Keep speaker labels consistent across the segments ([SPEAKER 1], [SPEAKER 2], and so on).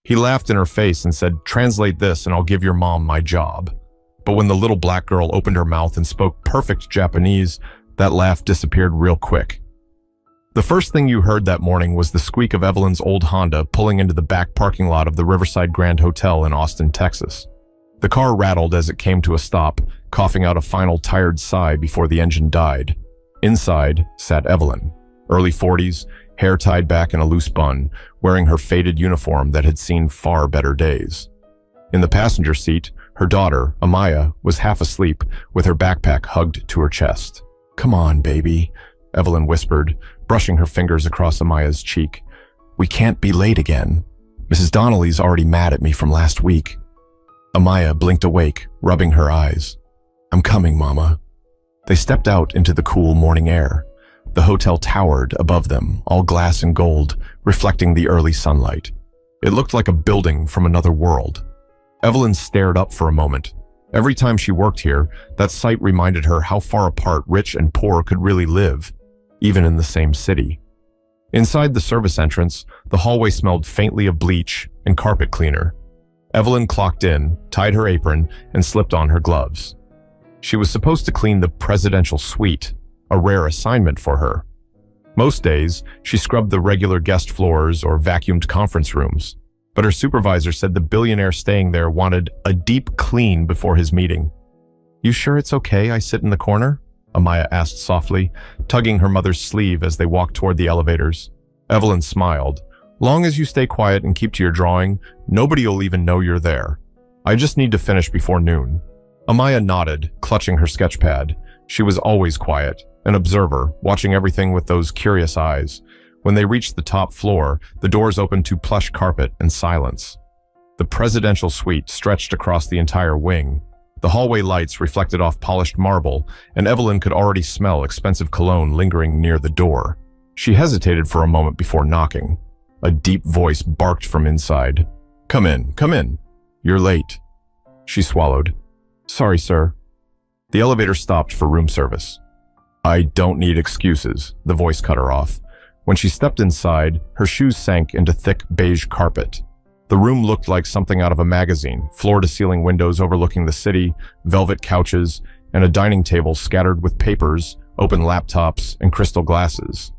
[SPEAKER 1] He laughed in her face and said, "Translate this and I'll give your mom my job." But when the little black girl opened her mouth and spoke perfect Japanese, that laugh disappeared real quick. The first thing you heard that morning was the squeak of Evelyn's old Honda pulling into the back parking lot of the Riverside Grand Hotel in Austin, Texas. The car rattled as it came to a stop, coughing out a final tired sigh before the engine died. Inside sat Evelyn, early 40s, hair tied back in a loose bun, wearing her faded uniform that had seen far better days. In the passenger seat, her daughter, Amaya, was half asleep with her backpack hugged to her chest. "Come on, baby," Evelyn whispered, brushing her fingers across Amaya's cheek. "We can't be late again. Mrs. Donnelly's already mad at me from last week." Amaya blinked awake, rubbing her eyes. "I'm coming, Mama." They stepped out into the cool morning air. The hotel towered above them, all glass and gold, reflecting the early sunlight. It looked like a building from another world. Evelyn stared up for a moment. Every time she worked here, that sight reminded her how far apart rich and poor could really live, even in the same city. Inside the service entrance, the hallway smelled faintly of bleach and carpet cleaner. Evelyn clocked in, tied her apron, and slipped on her gloves. She was supposed to clean the presidential suite, a rare assignment for her. Most days, she scrubbed the regular guest floors or vacuumed conference rooms, but her supervisor said the billionaire staying there wanted a deep clean before his meeting. "You sure it's okay I sit in the corner?" Amaya asked softly, tugging her mother's sleeve as they walked toward the elevators. Evelyn smiled. "Long as you stay quiet and keep to your drawing, nobody'll even know you're there. I just need to finish before noon." Amaya nodded, clutching her sketchpad. She was always quiet, an observer, watching everything with those curious eyes. When they reached the top floor, the doors opened to plush carpet and silence. The presidential suite stretched across the entire wing. The hallway lights reflected off polished marble, and Evelyn could already smell expensive cologne lingering near the door. She hesitated for a moment before knocking. A deep voice barked from inside. Come in. You're late." She swallowed. "Sorry, sir." The elevator stopped for room service. "I don't need excuses," the voice cut her off. When she stepped inside, her shoes sank into thick beige carpet. The room looked like something out of a magazine, floor-to-ceiling windows overlooking the city, velvet couches, and a dining table scattered with papers, open laptops, and crystal glasses.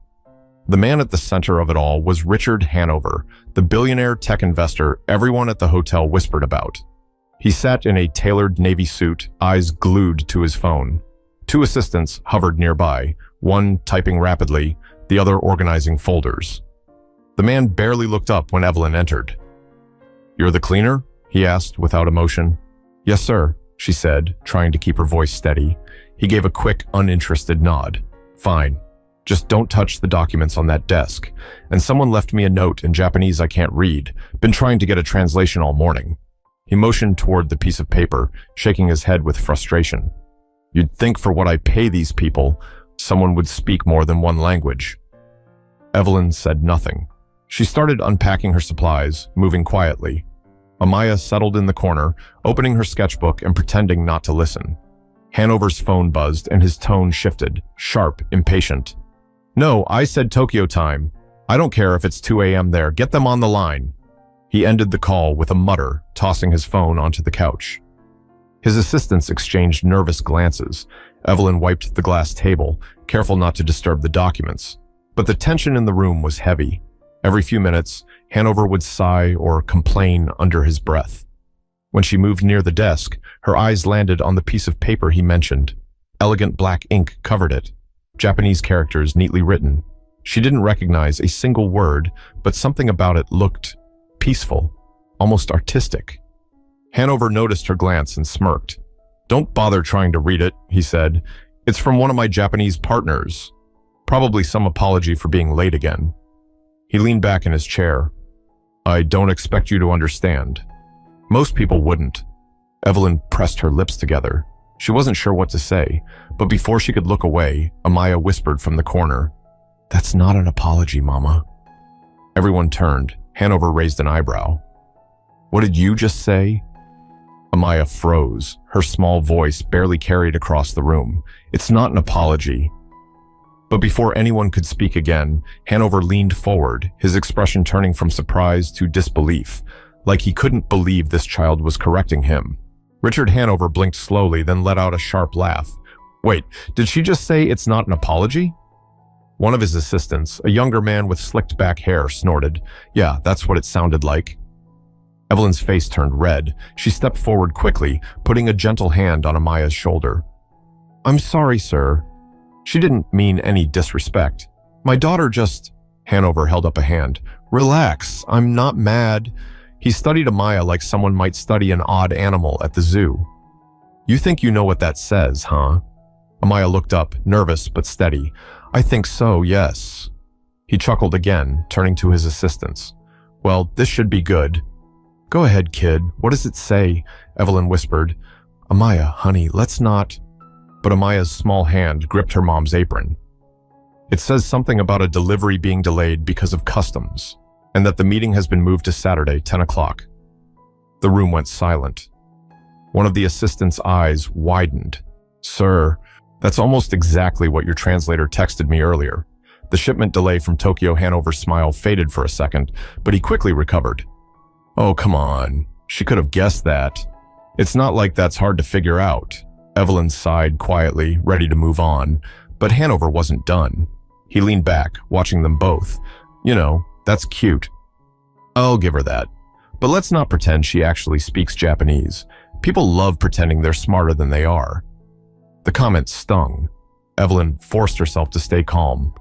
[SPEAKER 1] The man at the center of it all was Richard Hanover, the billionaire tech investor everyone at the hotel whispered about. He sat in a tailored navy suit, eyes glued to his phone. Two assistants hovered nearby, one typing rapidly, the other organizing folders. The man barely looked up when Evelyn entered. "You're the cleaner?" he asked without emotion. "Yes, sir," she said, trying to keep her voice steady. He gave a quick, uninterested nod. "Fine. Just don't touch the documents on that desk. And someone left me a note in Japanese I can't read. Been trying to get a translation all morning." He motioned toward the piece of paper, shaking his head with frustration. "You'd think for what I pay these people, someone would speak more than one language." Evelyn said nothing. She started unpacking her supplies, moving quietly. Amaya settled in the corner, opening her sketchbook and pretending not to listen. Hanover's phone buzzed and his tone shifted, sharp, impatient. "No, I said Tokyo time. I don't care if it's 2 a.m. there. Get them on the line." He ended the call with a mutter, tossing his phone onto the couch. His assistants exchanged nervous glances. Evelyn wiped the glass table, careful not to disturb the documents. But the tension in the room was heavy. Every few minutes, Hanover would sigh or complain under his breath. When she moved near the desk, her eyes landed on the piece of paper he mentioned. Elegant black ink covered it. Japanese characters neatly written. She didn't recognize a single word, but something about it looked peaceful, almost artistic. Hanover noticed her glance and smirked. "Don't bother trying to read it," he said. "It's from one of my Japanese partners. Probably some apology for being late again." He leaned back in his chair. "I don't expect you to understand." Most people wouldn't. Evelyn pressed her lips together. She wasn't sure what to say, but before she could look away, Amaya whispered from the corner, "That's not an apology, Mama." Everyone turned. Hanover raised an eyebrow. "What did you just say?" Amaya froze, her small voice barely carried across the room. "It's not an apology." But before anyone could speak again, Hanover leaned forward, his expression turning from surprise to disbelief. like he couldn't believe this child was correcting him. Richard Hanover blinked slowly, then let out a sharp laugh. Wait, did she just say it's not an apology? One of his assistants, a younger man with slicked back hair, snorted. Yeah, that's what it sounded like. Evelyn's face turned red. She stepped forward quickly, putting a gentle hand on Amaya's shoulder. I'm sorry, sir. She didn't mean any disrespect. My daughter just... Hanover held up a hand. Relax, I'm not mad. He studied Amaya like someone might study an odd animal at the zoo. You think you know what that says, huh? Amaya looked up, nervous but steady. I think so, yes. He chuckled again, turning to his assistants. Well, this should be good. Go ahead, kid. What does it say? Evelyn whispered. Amaya, honey, let's not... But Amaya's small hand gripped her mom's apron. It says something about a delivery being delayed because of customs, and that the meeting has been moved to Saturday, 10 o'clock. The room went silent. One of the assistants' eyes widened. Sir, that's almost exactly what your translator texted me earlier. The shipment delay from Tokyo Hanover's smile faded for a second, but he quickly recovered. Oh, come on. She could have guessed that. It's not like that's hard to figure out. Evelyn sighed quietly, ready to move on, but Hanover wasn't done. He leaned back, watching them both. You know, that's cute. I'll give her that. But let's not pretend she actually speaks Japanese. People love pretending they're smarter than they are. The comment stung. Evelyn forced herself to stay calm.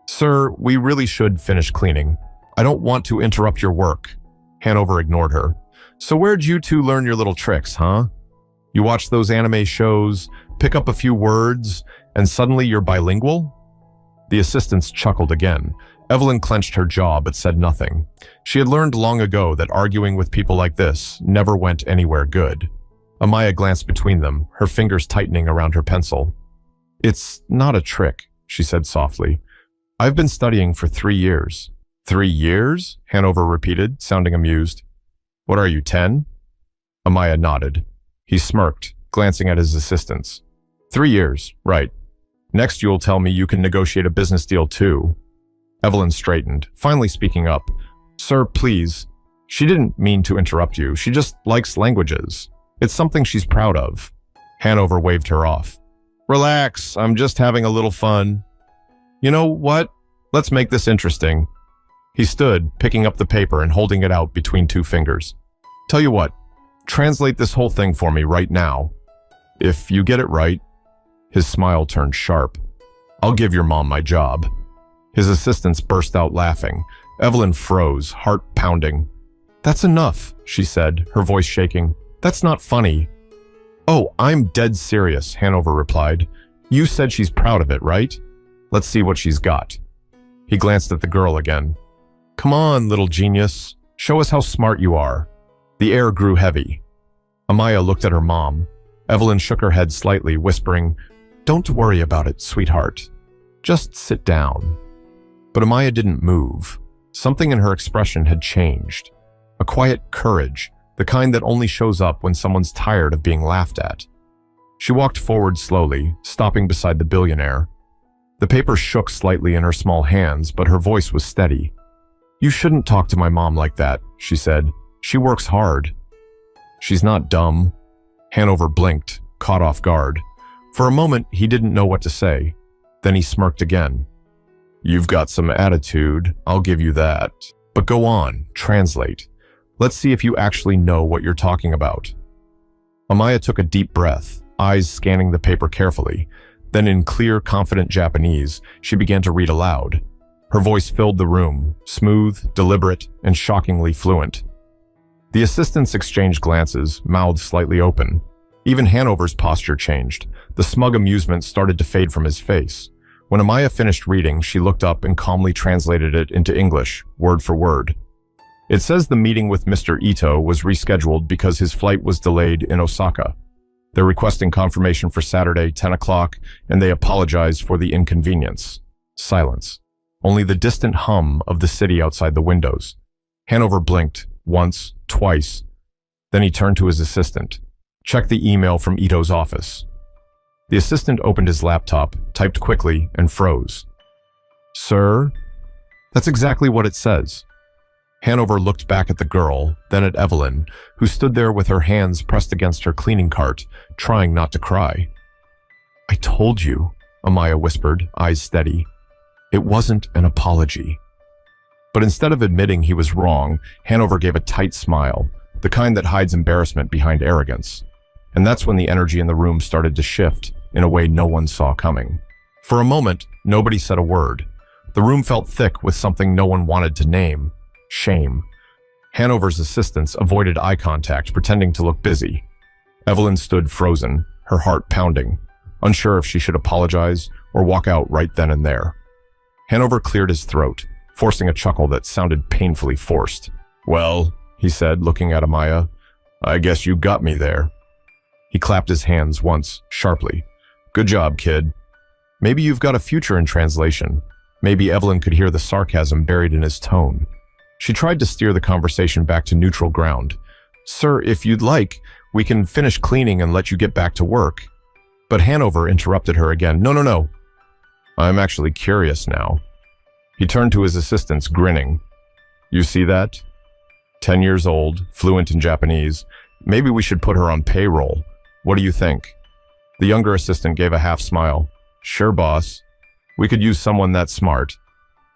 [SPEAKER 1] Sir, we really should finish cleaning. I don't want to interrupt your work. Hanover ignored her. So where'd you two learn your little tricks, huh? You watch those anime shows, pick up a few words, and suddenly you're bilingual? The assistants chuckled again. Evelyn clenched her jaw but said nothing. She had learned long ago that arguing with people like this never went anywhere good. Amaya glanced between them, her fingers tightening around her pencil. It's not a trick, she said softly. I've been studying for 3 years. 3 years? Hanover repeated, sounding amused. What are you, 10? Amaya nodded. He smirked, glancing at his assistants. 3 years, right. Next you'll tell me you can negotiate a business deal too. Evelyn straightened, finally speaking up. Sir, please. She didn't mean to interrupt you. She just likes languages. It's something she's proud of. Hanover waved her off. Relax, I'm just having a little fun. You know what? Let's make this interesting. He stood, picking up the paper and holding it out between 2 fingers. Tell you what, translate this whole thing for me right now. If you get it right... His smile turned sharp. I'll give your mom my job. His assistants burst out laughing. Evelyn froze, heart pounding. That's enough, she said, her voice shaking. That's not funny. Oh, I'm dead serious, Hanover replied. You said she's proud of it, right? Let's see what she's got. He glanced at the girl again. Come on, little genius. Show us how smart you are. The air grew heavy. Amaya looked at her mom. Evelyn shook her head slightly, whispering, Don't worry about it, sweetheart. Just sit down. But Amaya didn't move. Something in her expression had changed. A quiet courage, the kind that only shows up when someone's tired of being laughed at. She walked forward slowly, stopping beside the billionaire. The paper shook slightly in her small hands, but her voice was steady. You shouldn't talk to my mom like that, she said. She works hard. She's not dumb. Hanover blinked, caught off guard. For a moment, he didn't know what to say. Then he smirked again. You've got some attitude, I'll give you that. But go on, translate. Let's see if you actually know what you're talking about. Amaya took a deep breath, eyes scanning the paper carefully. Then in clear, confident Japanese, she began to read aloud. Her voice filled the room, smooth, deliberate, and shockingly fluent. The assistants exchanged glances, mouths slightly open. Even Hanover's posture changed. The smug amusement started to fade from his face. When Amaya finished reading, she looked up and calmly translated it into English, word for word. It says the meeting with Mr. Ito was rescheduled because his flight was delayed in Osaka. They're requesting confirmation for Saturday, 10 o'clock, and they apologize for the inconvenience. Silence. Only the distant hum of the city outside the windows. Hanover blinked, once, twice. Then he turned to his assistant. Check the email from Ito's office. The assistant opened his laptop, typed quickly, and froze. Sir? That's exactly what it says. Hanover looked back at the girl, then at Evelyn, who stood there with her hands pressed against her cleaning cart, trying not to cry. "I told you," Amaya whispered, eyes steady. "It wasn't an apology." But instead of admitting he was wrong, Hanover gave a tight smile, the kind that hides embarrassment behind arrogance. And that's when the energy in the room started to shift in a way no one saw coming. For a moment, nobody said a word. The room felt thick with something no one wanted to name: shame. Hanover's assistants avoided eye contact, pretending to look busy. Evelyn stood frozen, her heart pounding, unsure if she should apologize or walk out right then and there. Hanover cleared his throat, forcing a chuckle that sounded painfully forced. "Well," he said, looking at Amaya, "I guess you got me there." He clapped his hands once, sharply. "Good job, kid. Maybe you've got a future in translation." Maybe Evelyn could hear the sarcasm buried in his tone. She tried to steer the conversation back to neutral ground. "Sir, if you'd like, we can finish cleaning and let you get back to work." But Hanover interrupted her again. No. I'm actually curious now." He turned to his assistants, grinning. "You see that? 10 years old, fluent in Japanese. Maybe we should put her on payroll. What do you think?" The younger assistant gave a half smile. "Sure, boss. We could use someone that smart."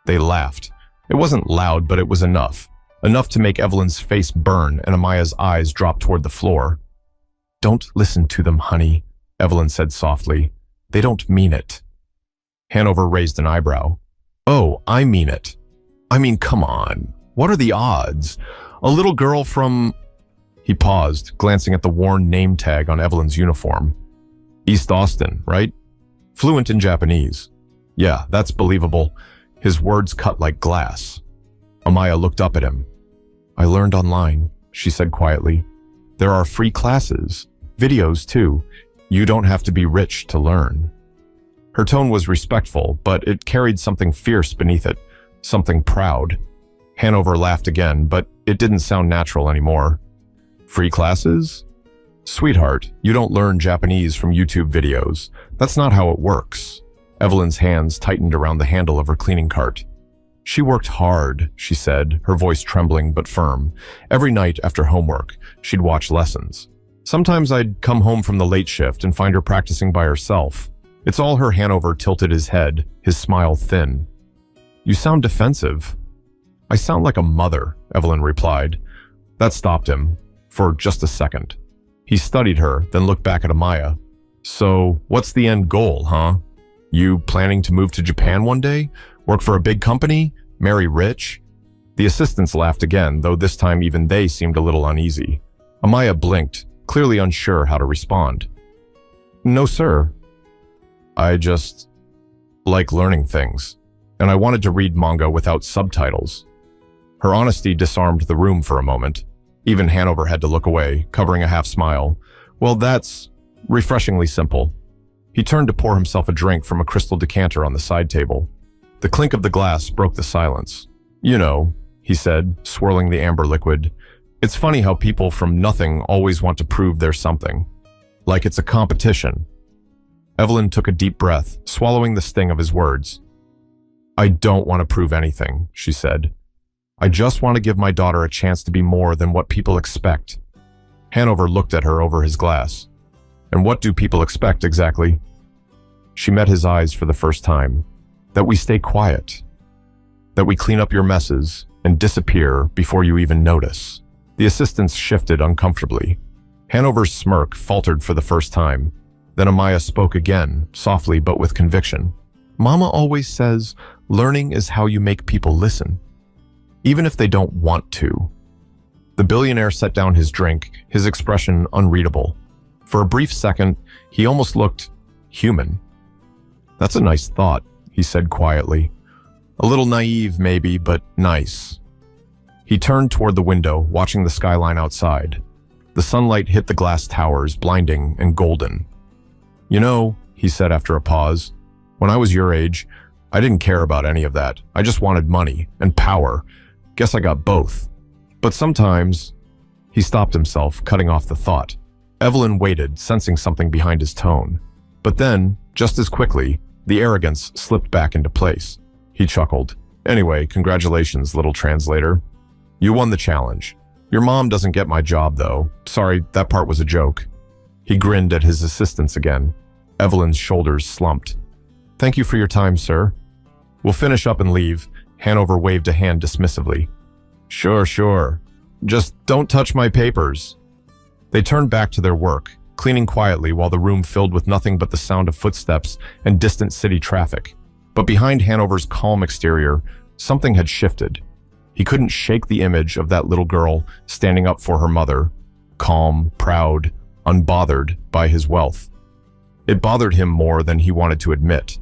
[SPEAKER 1] They laughed. It wasn't loud, but it was enough. Enough to make Evelyn's face burn and Amaya's eyes drop toward the floor. "Don't listen to them, honey," Evelyn said softly. "They don't mean it." Hanover raised an eyebrow. "Oh, I mean it. I mean, come on. What are the odds? A little girl from—" He paused, glancing at the worn name tag on Evelyn's uniform. "East Austin, right? Fluent in Japanese. Yeah, that's believable." His words cut like glass. Amaya looked up at him. "I learned online," she said quietly. "There are free classes, videos too. You don't have to be rich to learn." Her tone was respectful, but it carried something fierce beneath it, something proud. Hanover laughed again, but it didn't sound natural anymore. "Free classes? Sweetheart, you don't learn Japanese from YouTube videos. That's not how it works." Evelyn's hands tightened around the handle of her cleaning cart. "She worked hard," she said, her voice trembling but firm. "Every night after homework, she'd watch lessons. Sometimes I'd come home from the late shift and find her practicing by herself." It's all her. Hanover tilted his head, his smile thin. "You sound defensive." "I sound like a mother," Evelyn replied. That stopped him, for just a second. He studied her, then looked back at Amaya. "So, what's the end goal, huh? You planning to move to Japan one day? Work for a big company? Marry rich?" The assistants laughed again, though this time even they seemed a little uneasy. Amaya blinked, clearly unsure how to respond. "No, sir. I just like learning things, and I wanted to read manga without subtitles." Her honesty disarmed the room for a moment. Even Hanover had to look away, covering a half smile. "Well, that's refreshingly simple." He turned to pour himself a drink from a crystal decanter on the side table. The clink of the glass broke the silence. "You know," he said, swirling the amber liquid, "it's funny how people from nothing always want to prove they're something. Like it's a competition." Evelyn took a deep breath, swallowing the sting of his words. "I don't want to prove anything," she said. "I just want to give my daughter a chance to be more than what people expect." Hanover looked at her over his glass. "And what do people expect exactly?" She met his eyes for the first time. "That we stay quiet. That we clean up your messes and disappear before you even notice." The assistants shifted uncomfortably. Hanover's smirk faltered for the first time. Then Amaya spoke again, softly but with conviction. "Mama always says, learning is how you make people listen, even if they don't want to." The billionaire set down his drink, his expression unreadable. For a brief second, he almost looked human. "That's a nice thought," he said quietly. "A little naive, maybe, but nice." He turned toward the window, watching the skyline outside. The sunlight hit the glass towers, blinding and golden. "You know," he said after a pause, "when I was your age, I didn't care about any of that. I just wanted money and power. Guess I got both. But sometimes—" He stopped himself, cutting off the thought. Evelyn waited, sensing something behind his tone. But then, just as quickly, the arrogance slipped back into place. He chuckled. "Anyway, congratulations, little translator." You won the challenge. Your mom doesn't get my job, though. Sorry, that part was a joke. He grinned at his assistants again. Evelyn's shoulders slumped. Thank you for your time, sir. We'll finish up and leave. Hanover waved a hand dismissively. Sure. Just don't touch my papers. They turned back to their work, cleaning quietly while the room filled with nothing but the sound of footsteps and distant city traffic. But behind Hanover's calm exterior, something had shifted. He couldn't shake the image of that little girl standing up for her mother, calm, proud, unbothered by his wealth. It bothered him more than he wanted to admit.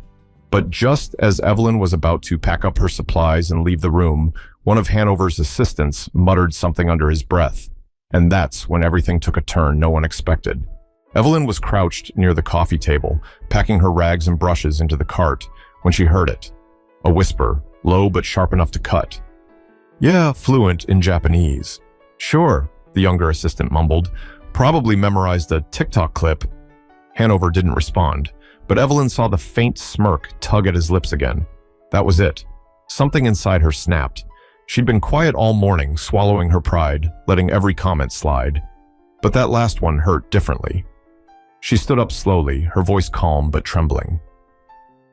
[SPEAKER 1] But just as Evelyn was about to pack up her supplies and leave the room, one of Hanover's assistants muttered something under his breath. And that's when everything took a turn no one expected. Evelyn was crouched near the coffee table, packing her rags and brushes into the cart, when she heard it. A whisper, low but sharp enough to cut. Yeah, fluent in Japanese. Sure, the younger assistant mumbled. Probably memorized a TikTok clip. Hanover didn't respond, but Evelyn saw the faint smirk tug at his lips again. That was it. Something inside her snapped. She'd been quiet all morning, swallowing her pride, letting every comment slide. But that last one hurt differently. She stood up slowly, her voice calm but trembling.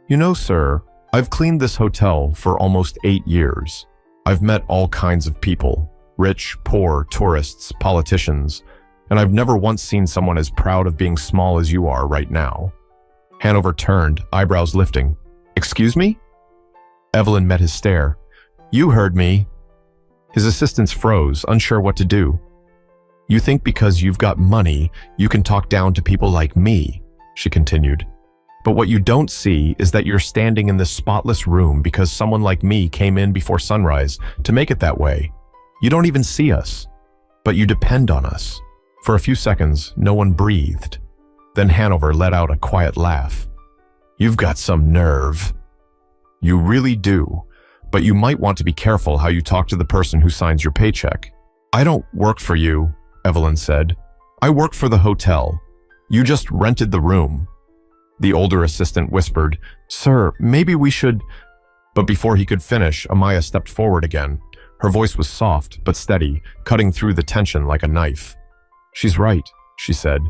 [SPEAKER 1] You know, sir, I've cleaned this hotel for almost 8 years. I've met all kinds of people, rich, poor, tourists, politicians, and I've never once seen someone as proud of being small as you are right now. Hanover turned, eyebrows lifting. Excuse me? Evelyn met his stare. You heard me. His assistants froze, unsure what to do. You think because you've got money, you can talk down to people like me, she continued. But what you don't see is that you're standing in this spotless room because someone like me came in before sunrise to make it that way. You don't even see us, but you depend on us. For a few seconds, no one breathed. Then Hanover let out a quiet laugh. You've got some nerve. You really do, but you might want to be careful how you talk to the person who signs your paycheck. I don't work for you, Evelyn said. I work for the hotel. You just rented the room. The older assistant whispered, Sir, maybe we should… But before he could finish, Amaya stepped forward again. Her voice was soft but steady, cutting through the tension like a knife. She's right, she said.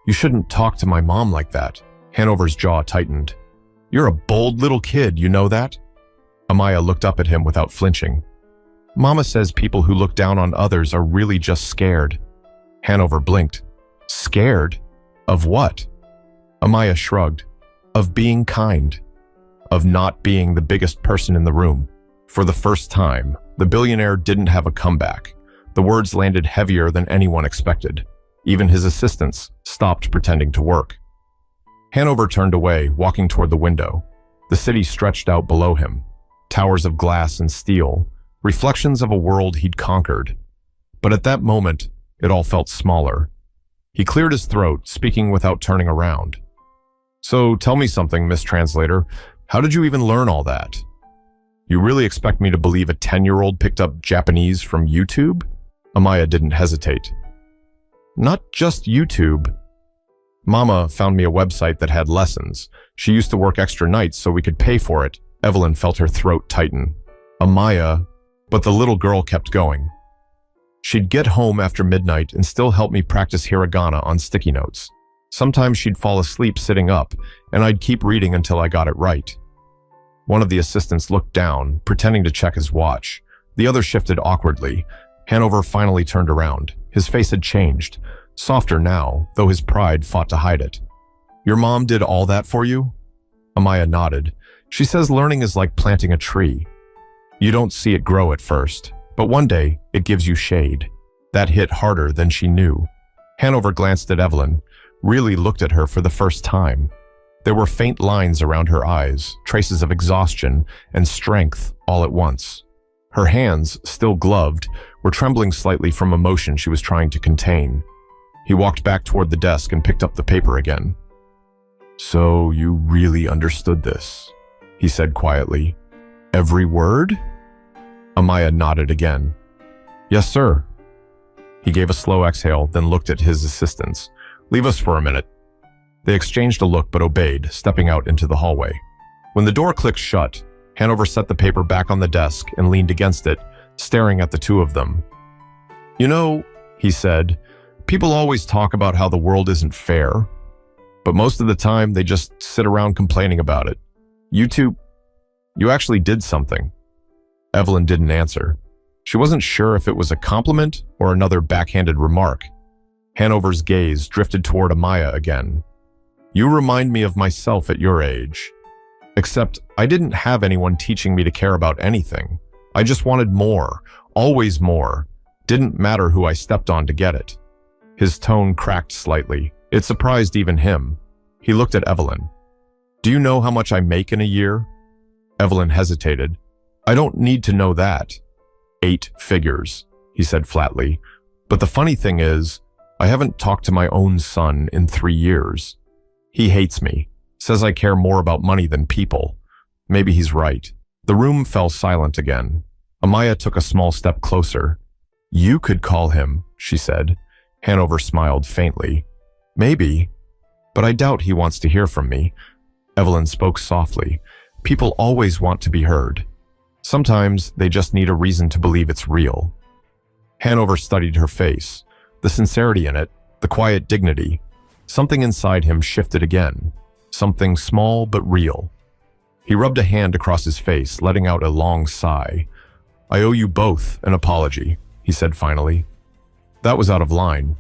[SPEAKER 1] You shouldn't talk to my mom like that. Hanover's jaw tightened. You're a bold little kid, you know that? Amaya looked up at him without flinching. Mama says people who look down on others are really just scared. Hanover blinked. Scared? Of what? Amaya shrugged. Of being kind. Of not being the biggest person in the room. For the first time, the billionaire didn't have a comeback. The words landed heavier than anyone expected. Even his assistants stopped pretending to work. Hanover turned away, walking toward the window. The city stretched out below him. Towers of glass and steel, reflections of a world he'd conquered. But at that moment, it all felt smaller. He cleared his throat, speaking without turning around. So tell me something, Miss Translator. How did you even learn all that? You really expect me to believe a 10-year-old picked up Japanese from YouTube? Amaya didn't hesitate. Not just YouTube. Mama found me a website that had lessons. She used to work extra nights so we could pay for it. Evelyn felt her throat tighten. Amaya, but the little girl kept going. She'd get home after midnight and still help me practice hiragana on sticky notes. Sometimes she'd fall asleep sitting up, and I'd keep reading until I got it right. One of the assistants looked down, pretending to check his watch. The other shifted awkwardly. Hanover finally turned around. His face had changed, softer now, though his pride fought to hide it. Your mom did all that for you? Amaya nodded. She says learning is like planting a tree. You don't see it grow at first, but one day it gives you shade. That hit harder than she knew. Hanover glanced at Evelyn, really looked at her for the first time. There were faint lines around her eyes, traces of exhaustion and strength all at once. Her hands, still gloved, were trembling slightly from emotion she was trying to contain. He walked back toward the desk and picked up the paper again. So you really understood this, he said quietly. Every word? Amaya nodded again. Yes, sir. He gave a slow exhale, then looked at his assistants. Leave us for a minute. They exchanged a look but obeyed, stepping out into the hallway. When the door clicked shut, Hanover set the paper back on the desk and leaned against it, staring at the two of them. "You know," he said, "people always talk about how the world isn't fair, but most of the time they just sit around complaining about it. You two, you actually did something." Evelyn didn't answer. She wasn't sure if it was a compliment or another backhanded remark. Hanover's gaze drifted toward Amaya again. "You remind me of myself at your age. Except I didn't have anyone teaching me to care about anything. I just wanted more, always more. Didn't matter who I stepped on to get it." His tone cracked slightly. It surprised even him. He looked at Evelyn. "Do you know how much I make in a year?" Evelyn hesitated. "I don't need to know that." "8 figures," he said flatly. "But the funny thing is, I haven't talked to my own son in 3 years. He hates me, says I care more about money than people. Maybe he's right." The room fell silent again. Amaya took a small step closer. "You could call him," she said. Hanover smiled faintly. "Maybe, but I doubt he wants to hear from me." Evelyn spoke softly. "People always want to be heard. Sometimes they just need a reason to believe it's real." Hanover studied her face, the sincerity in it, the quiet dignity. Something inside him shifted again, something small but real. He rubbed a hand across his face, letting out a long sigh. "I owe you both an apology," he said finally. "That was out of line."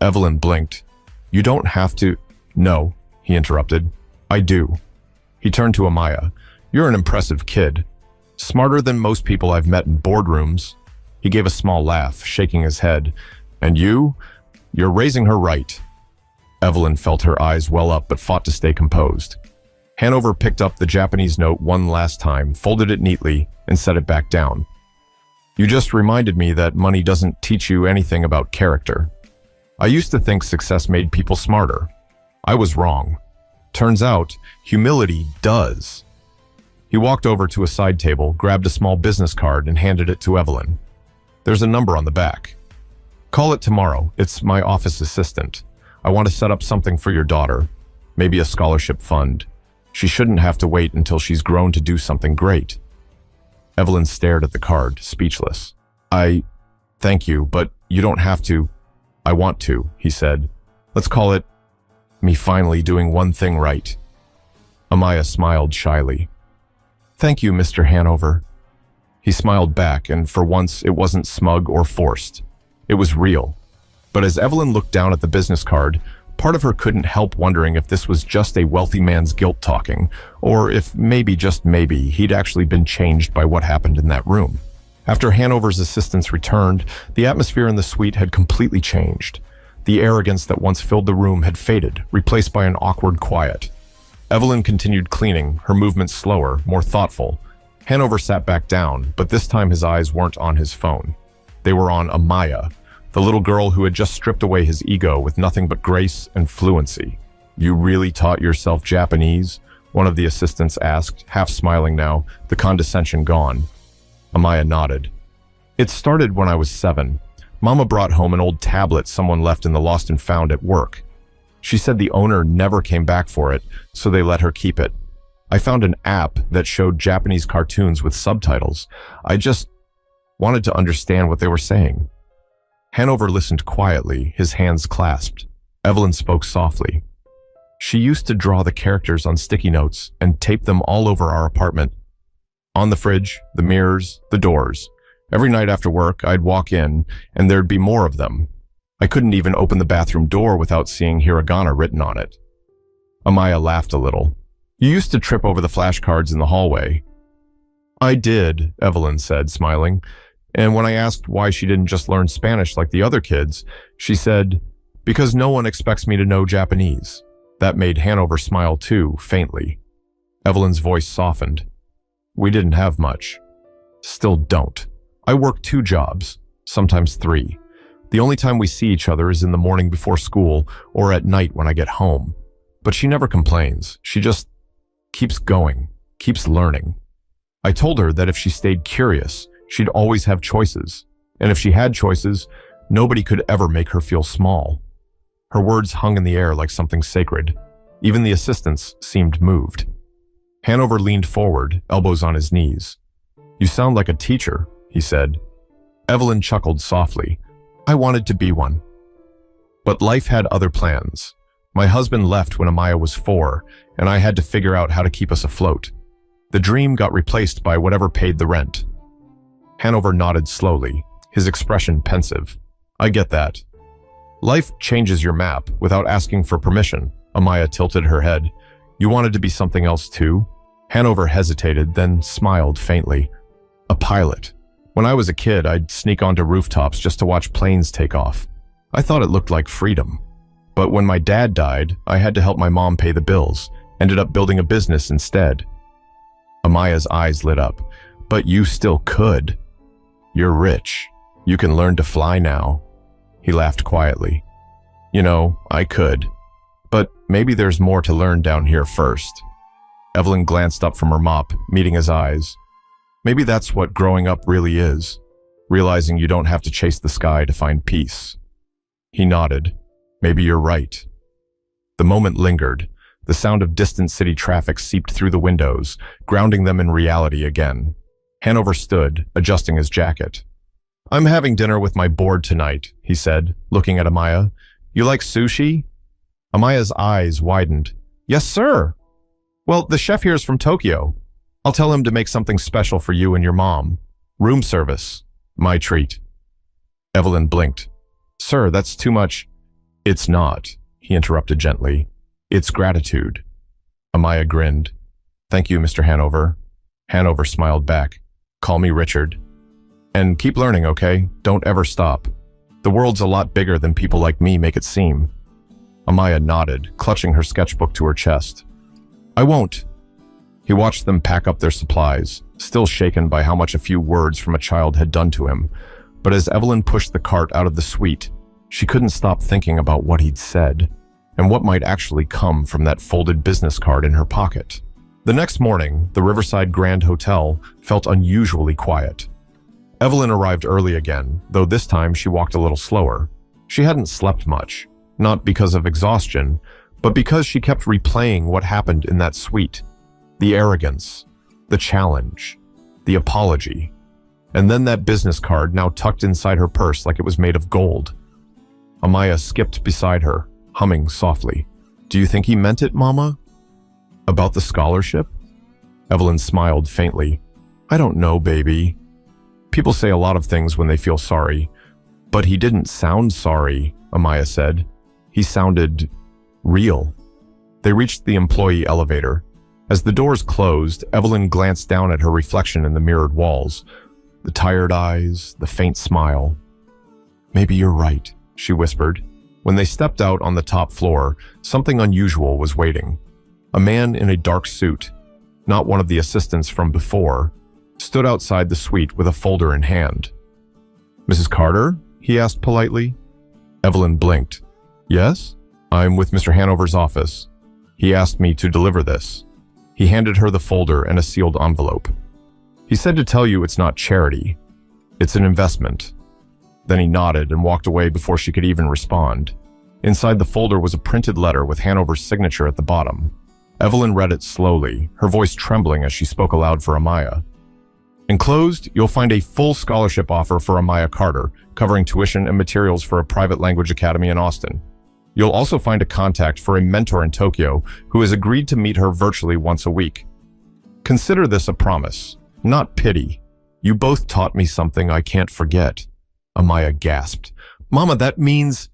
[SPEAKER 1] Evelyn blinked. "You don't have to—" "No," he interrupted. "I do." He turned to Amaya. "You're an impressive kid. Smarter than most people I've met in boardrooms." He gave a small laugh, shaking his head. "And you're raising her right." Evelyn felt her eyes well up but fought to stay composed. Hanover picked up the Japanese note one last time, folded it neatly, and set it back down. "You just reminded me that money doesn't teach you anything about character. I used to think success made people smarter. I was wrong. Turns out, humility does." He walked over to a side table, grabbed a small business card, and handed it to Evelyn. "There's a number on the back. Call it tomorrow. It's my office assistant. I want to set up something for your daughter. Maybe a scholarship fund. She shouldn't have to wait until she's grown to do something great." Evelyn stared at the card, speechless. Thank you, but you don't have to." "I want to," he said. "Let's call it me finally doing one thing right." Amaya smiled shyly. "Thank you, Mr. Hanover." He smiled back, and for once it wasn't smug or forced. It was real. But as Evelyn looked down at the business card, part of her couldn't help wondering if this was just a wealthy man's guilt talking, or if maybe, just maybe, he'd actually been changed by what happened in that room. After Hanover's assistants returned, the atmosphere in the suite had completely changed. The arrogance that once filled the room had faded, replaced by an awkward quiet. Evelyn continued cleaning, her movements slower, more thoughtful. Hanover sat back down, but this time his eyes weren't on his phone. They were on Amaya, the little girl who had just stripped away his ego with nothing but grace and fluency. "You really taught yourself Japanese?" one of the assistants asked, half smiling now, the condescension gone. Amaya nodded. "It started when I was 7. Mama brought home an old tablet someone left in the lost and found at work. She said the owner never came back for it, so they let her keep it. I found an app that showed Japanese cartoons with subtitles. I just wanted to understand what they were saying." Hanover listened quietly, his hands clasped. Evelyn spoke softly. "She used to draw the characters on sticky notes and tape them all over our apartment. On the fridge, the mirrors, the doors. Every night after work, I'd walk in, and there'd be more of them. I couldn't even open the bathroom door without seeing hiragana written on it." Amaya laughed a little. "You used to trip over the flashcards in the hallway." "I did," Evelyn said, smiling. And when I asked why she didn't just learn Spanish like the other kids, she said, "Because no one expects me to know Japanese." That made Hanover smile too, faintly. Evelyn's voice softened. "We didn't have much. Still don't. I work 2 jobs, sometimes 3. The only time we see each other is in the morning before school or at night when I get home. But she never complains. She just keeps going, keeps learning." I told her that if she stayed curious, she'd always have choices. And if she had choices, nobody could ever make her feel small. Her words hung in the air like something sacred. Even the assistants seemed moved. Hanover leaned forward, elbows on his knees. "You sound like a teacher," he said. Evelyn chuckled softly. I wanted to be one. But life had other plans. My husband left when Amaya was 4, and I had to figure out how to keep us afloat. The dream got replaced by whatever paid the rent. Hanover nodded slowly, his expression pensive. I get that. Life changes your map without asking for permission. Amaya tilted her head. You wanted to be something else too? Hanover hesitated, then smiled faintly. A pilot. When I was a kid, I'd sneak onto rooftops just to watch planes take off. I thought it looked like freedom. But when my dad died, I had to help my mom pay the bills, ended up building a business instead. Amaya's eyes lit up. But you still could. You're rich. You can learn to fly now. He laughed quietly. You know, I could. But maybe there's more to learn down here first. Evelyn glanced up from her mop, meeting his eyes. Maybe that's what growing up really is, realizing you don't have to chase the sky to find peace. He nodded. Maybe you're right. The moment lingered. The sound of distant city traffic seeped through the windows, grounding them in reality again. Hanover stood, adjusting his jacket. I'm having dinner with my board tonight, he said, looking at Amaya. You like sushi? Amaya's eyes widened. Yes, sir. Well, the chef here is from Tokyo. I'll tell him to make something special for you and your mom. Room service. My treat. Evelyn blinked. Sir, that's too much. It's not, he interrupted gently. It's gratitude. Amaya grinned. Thank you, Mr. Hanover. Hanover smiled back. Call me Richard. And keep learning, okay? Don't ever stop. The world's a lot bigger than people like me make it seem. Amaya nodded, clutching her sketchbook to her chest. I won't. He watched them pack up their supplies, still shaken by how much a few words from a child had done to him. But as Evelyn pushed the cart out of the suite, she couldn't stop thinking about what he'd said, and what might actually come from that folded business card in her pocket. The next morning, the Riverside Grand Hotel felt unusually quiet. Evelyn arrived early again, though this time she walked a little slower. She hadn't slept much, not because of exhaustion, but because she kept replaying what happened in that suite. The arrogance, the challenge, the apology, and then that business card now tucked inside her purse like it was made of gold. Amaya skipped beside her, humming softly. Do you think he meant it, Mama? About the scholarship? Evelyn smiled faintly. I don't know, baby. People say a lot of things when they feel sorry, but he didn't sound sorry, Amaya said. He sounded real. They reached the employee elevator. As the doors closed, Evelyn glanced down at her reflection in the mirrored walls. The tired eyes, the faint smile. Maybe you're right, she whispered. When they stepped out on the top floor, something unusual was waiting. A man in a dark suit, not one of the assistants from before, stood outside the suite with a folder in hand. Mrs. Carter? He asked politely. Evelyn blinked. Yes? I'm with Mr. Hanover's office. He asked me to deliver this. He handed her the folder and a sealed envelope. He said to tell you it's not charity. It's an investment. Then he nodded and walked away before she could even respond. Inside the folder was a printed letter with Hanover's signature at the bottom. Evelyn read it slowly, her voice trembling as she spoke aloud for Amaya. Enclosed, you'll find a full scholarship offer for Amaya Carter, covering tuition and materials for a private language academy in Austin. You'll also find a contact for a mentor in Tokyo who has agreed to meet her virtually once a week. Consider this a promise, not pity. You both taught me something I can't forget. Amaya gasped. Mama, that means...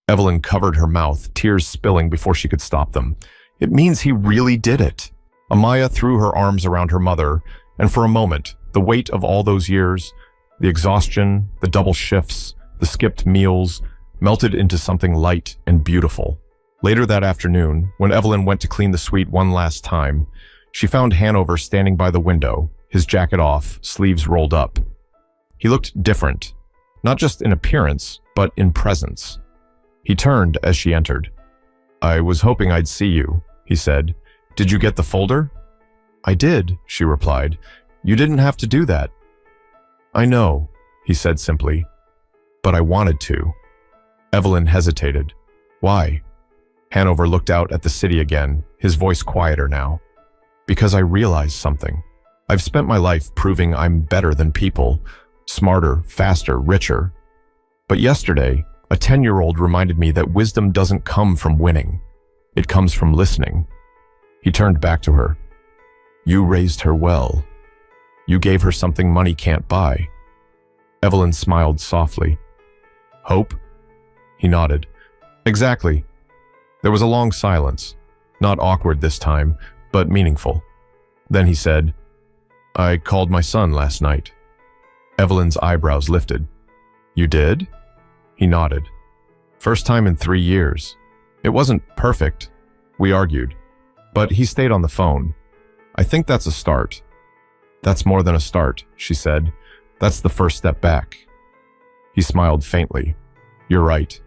[SPEAKER 1] Evelyn covered her mouth, tears spilling before she could stop them. It means he really did it. Amaya threw her arms around her mother, and for a moment, the weight of all those years, the exhaustion, the double shifts, the skipped meals, melted into something light and beautiful. Later that afternoon, when Evelyn went to clean the suite one last time, she found Hanover standing by the window, his jacket off, sleeves rolled up. He looked different, not just in appearance, but in presence. He turned as she entered. I was hoping I'd see you, he said. Did you get the folder? I did, she replied. You didn't have to do that. I know, he said simply, but I wanted to. Evelyn hesitated. Why? Hanover looked out at the city again, his voice quieter now. Because I realized something. I've spent my life proving I'm better than people, Smarter, faster, richer. But yesterday, a 10-year-old reminded me that wisdom doesn't come from winning. It comes from listening. He turned back to her. You raised her well. You gave her something money can't buy. Evelyn smiled softly. Hope? He nodded. Exactly. There was a long silence, not awkward this time, but meaningful. Then he said, I called my son last night. Evelyn's eyebrows lifted. You did? He nodded. First time in 3 years. It wasn't perfect. We argued. But he stayed on the phone. I think that's a start. That's more than a start, she said. That's the first step back. He smiled faintly. You're right.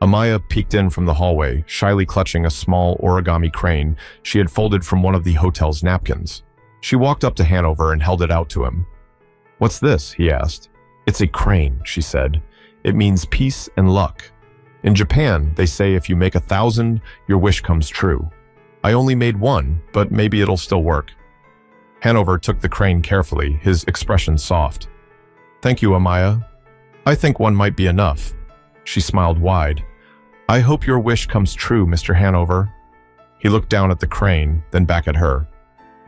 [SPEAKER 1] Amaya peeked in from the hallway, shyly clutching a small origami crane she had folded from one of the hotel's napkins. She walked up to Hanover and held it out to him. What's this? He asked. It's a crane, she said. It means peace and luck. In Japan, they say if you make 1,000, your wish comes true. I only made 1, but maybe it'll still work. Hanover took the crane carefully, his expression soft. Thank you, Amaya. I think 1 might be enough. She smiled wide. I hope your wish comes true, Mr. Hanover. He looked down at the crane, then back at her.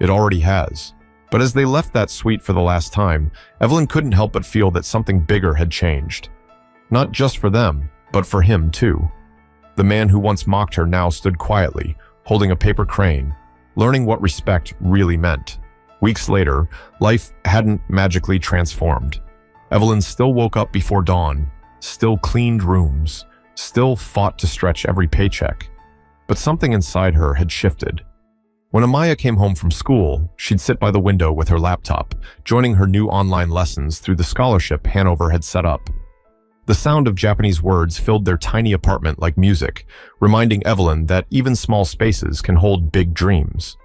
[SPEAKER 1] It already has. But as they left that suite for the last time, Evelyn couldn't help but feel that something bigger had changed. Not just for them, but for him too. The man who once mocked her now stood quietly, holding a paper crane, learning what respect really meant. Weeks later, life hadn't magically transformed. Evelyn still woke up before dawn, still cleaned rooms, still fought to stretch every paycheck. But something inside her had shifted. When Amaya came home from school, she'd sit by the window with her laptop, joining her new online lessons through the scholarship Hanover had set up. The sound of Japanese words filled their tiny apartment like music, reminding Evelyn that even small spaces can hold big dreams.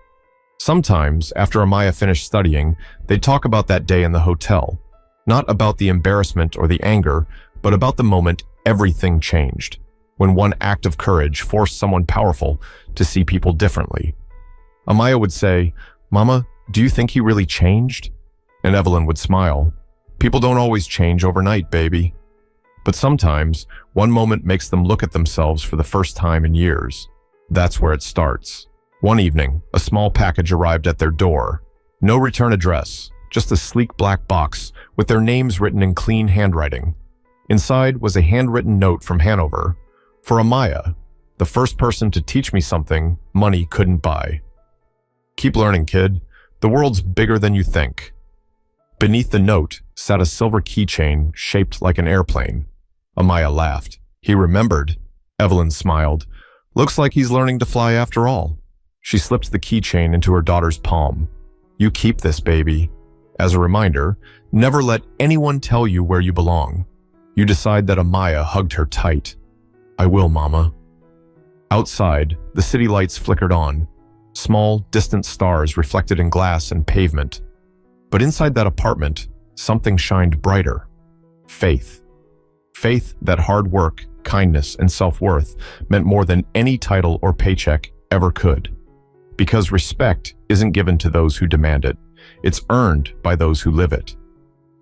[SPEAKER 1] Sometimes, after Amaya finished studying, they'd talk about that day in the hotel. Not about the embarrassment or the anger, but about the moment everything changed, when one act of courage forced someone powerful to see people differently. Amaya would say, Mama, do you think he really changed? And Evelyn would smile. People don't always change overnight, baby. But sometimes, one moment makes them look at themselves for the first time in years. That's where it starts. One evening, a small package arrived at their door. No return address, just a sleek black box with their names written in clean handwriting. Inside was a handwritten note from Hanover. For Amaya, the first person to teach me something money couldn't buy. Keep learning, kid. The world's bigger than you think. Beneath the note sat a silver keychain shaped like an airplane. Amaya laughed. He remembered. Evelyn smiled. Looks like he's learning to fly after all. She slipped the keychain into her daughter's palm. You keep this, baby. As a reminder, never let anyone tell you where you belong. You decide that Amaya hugged her tight. I will, Mama. Outside, the city lights flickered on. Small, distant stars reflected in glass and pavement. But inside that apartment, something shined brighter. Faith. Faith that hard work, kindness, and self-worth meant more than any title or paycheck ever could. Because respect isn't given to those who demand it. It's earned by those who live it.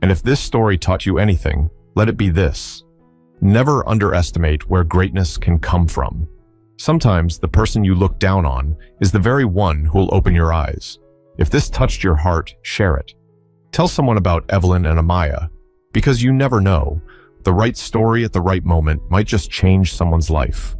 [SPEAKER 1] And if this story taught you anything, let it be this. Never underestimate where greatness can come from. Sometimes the person you look down on is the very one who will open your eyes. If this touched your heart, share it. Tell someone about Evelyn and Amaya, because you never know. The right story at the right moment might just change someone's life.